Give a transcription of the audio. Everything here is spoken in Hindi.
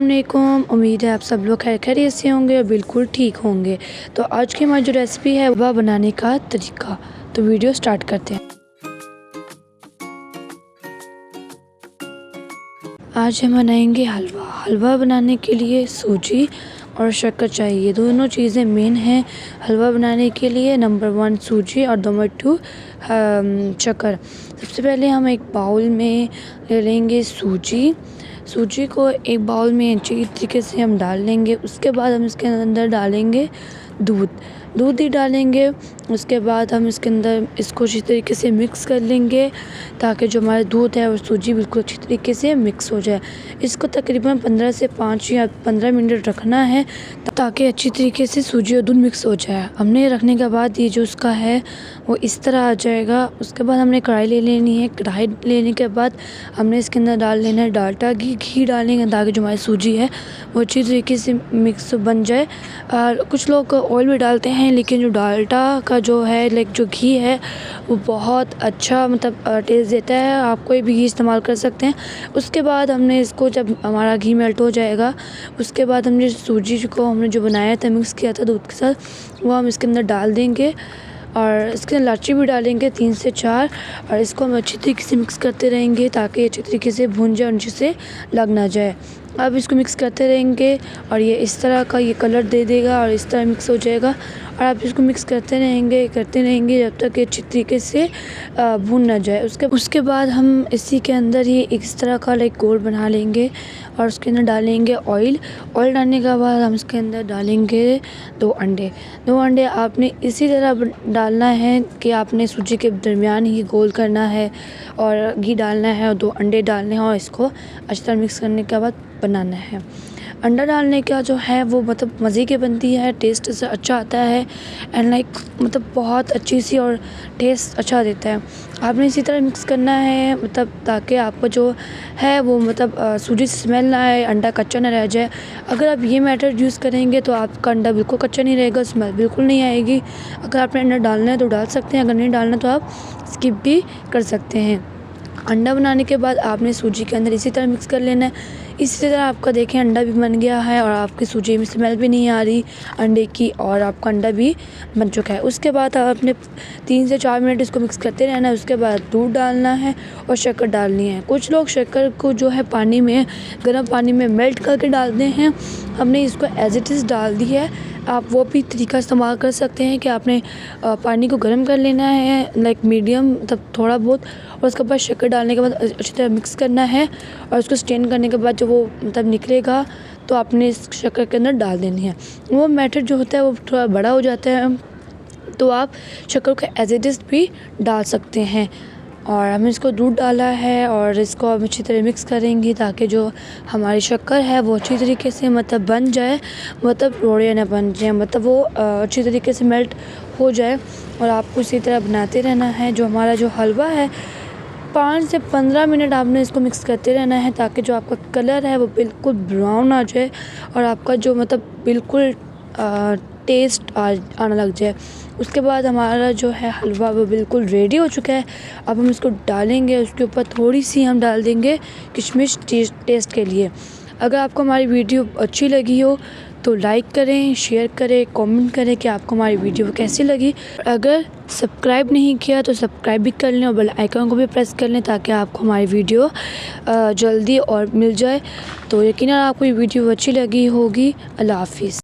अलैकुम। उम्मीद है आप सब लोग खैरियत से होंगे और बिल्कुल ठीक होंगे। तो आज की हमारी जो रेसिपी है वह बनाने का तरीका, तो वीडियो स्टार्ट करते हैं। आज हम बनाएंगे हलवा। हलवा बनाने के लिए सूजी और शक्कर चाहिए, दोनों चीज़ें मेन हैं हलवा बनाने के लिए। नंबर 1 सूजी और नंबर 2 शक्कर। सबसे पहले हम एक बाउल में ले लेंगे सूजी को एक बाउल में अच्छी तरीके से हम डाल लेंगे। उसके बाद हम इसके अंदर डालेंगे दूध ही डालेंगे। उसके बाद हम इसके अंदर इसको अच्छी तरीके से मिक्स कर लेंगे ताकि जो हमारा दूध है और सूजी बिल्कुल अच्छी तरीके से मिक्स हो जाए। इसको तकरीबन 15 से 5 या 15 मिनट रखना है ताकि अच्छी तरीके से सूजी और दूध मिक्स हो जाए। हमने रखने के बाद ये जो उसका है वो इस तरह आ जाएगा। उसके बाद हमने कढ़ाई ले लेनी है। कढ़ाई लेने के बाद हमने इसके अंदर डाल लेना है डालडा घी डालेंगे ताकि जो हमारी सूजी है वो अच्छी तरीके से मिक्स बन जाए। और कुछ लोग ऑयल भी डालते हैं, लेकिन जो डालडा का जो है जो घी है वो बहुत अच्छा टेस्ट देता है। आप कोई भी घी इस्तेमाल कर सकते हैं। उसके बाद हमने इसको जब हमारा घी मेल्ट हो जाएगा, उसके बाद हमने सूजी को हमने जो बनाया था मिक्स किया था दूध के साथ, वो हम इसके अंदर डाल देंगे और इसके अंदर इलायची भी डालेंगे 3 से 4 और इसको हम अच्छी तरीके से मिक्स करते रहेंगे ताकि अच्छी तरीके से भून जाए और नीचे से लग ना जाए। अब इसको मिक्स करते रहेंगे और ये इस तरह का ये कलर दे देगा और इस तरह मिक्स हो जाएगा। और आप इसको मिक्स करते रहेंगे जब तक ये अच्छी तरीके से भून ना जाए। उसके बाद हम इसी के अंदर ही इस तरह का गोल बना लेंगे और उसके अंदर डालेंगे ऑयल डालने के बाद हम इसके अंदर डालेंगे 2 अंडे आपने इसी तरह डालना है कि आपने सूजी के दरमियान ही गोल करना है और घी डालना है और 2 अंडे डालने हैं और इसको अच्छी तरह मिक्स करने के बाद बनाना है। अंडा डालने का जो है वो मज़े की बनती है, टेस्ट से अच्छा आता है एंड बहुत अच्छी सी और टेस्ट अच्छा देता है। आपने इसी तरह मिक्स करना है ताकि आपको जो है वो सूजी से स्मेल ना आए, अंडा कच्चा ना रह जाए। अगर आप ये मेथड यूज़ करेंगे तो आपका अंडा बिल्कुल कच्चा नहीं रहेगा, स्मेल बिल्कुल नहीं आएगी। अगर आपने अंडा डालना है तो डाल सकते हैं, अगर नहीं डालना तो आप स्किप भी कर सकते हैं। अंडा बनाने के बाद आपने सूजी के अंदर इसी तरह मिक्स कर लेना है। इसी तरह आपका देखें अंडा भी बन गया है और आपकी सूजी में स्मेल भी नहीं आ रही अंडे की और आपका अंडा भी बन चुका है। उसके बाद आपने 3 से 4 मिनट इसको मिक्स करते रहना है। उसके बाद दूध डालना है और शक्कर डालनी है। कुछ लोग शक्कर को जो है गर्म पानी में मेल्ट करके डालते हैं, हमने इसको एज इट इज़ डाल दी है। आप वो भी तरीका इस्तेमाल कर सकते हैं कि आपने पानी को गर्म कर लेना है मीडियम थोड़ा बहुत, और उसके बाद शक्कर डालने के बाद अच्छी तरह मिक्स करना है और उसको स्ट्रेन करने के बाद जब वो निकलेगा तो आपने इस शक्कर के अंदर डाल देनी है। वो मेथड जो होता है वो थोड़ा बड़ा हो जाता है तो आप शक्कर को एज इट इज़ भी डाल सकते हैं। और हमने इसको दूध डाला है और इसको हम अच्छी तरह मिक्स करेंगे ताकि जो हमारी शक्कर है वो अच्छी तरीके से बन जाए, रोड़े ना बन जाए, वो अच्छी तरीके से मेल्ट हो जाए। और आपको इसी तरह बनाते रहना है। जो हमारा जो हलवा है 5 से 15 मिनट आपने इसको मिक्स करते रहना है ताकि जो आपका कलर है वो बिल्कुल ब्राउन आ जाए और आपका जो बिल्कुल टेस्ट आने लग जाए। उसके बाद हमारा जो है हलवा वो बिल्कुल रेडी हो चुका है। अब हम इसको डालेंगे, उसके ऊपर थोड़ी सी हम डाल देंगे किशमिश टेस्ट के लिए। अगर आपको हमारी वीडियो अच्छी लगी हो तो लाइक करें, शेयर करें, कमेंट करें कि आपको हमारी वीडियो कैसी लगी। अगर सब्सक्राइब नहीं किया तो सब्सक्राइब भी कर लें और बेल आइकन को भी प्रेस कर लें ताकि आपको हमारी वीडियो जल्दी और मिल जाए। तो यकीनन आपको ये वीडियो अच्छी लगी होगी। अल्लाह हाफिज़।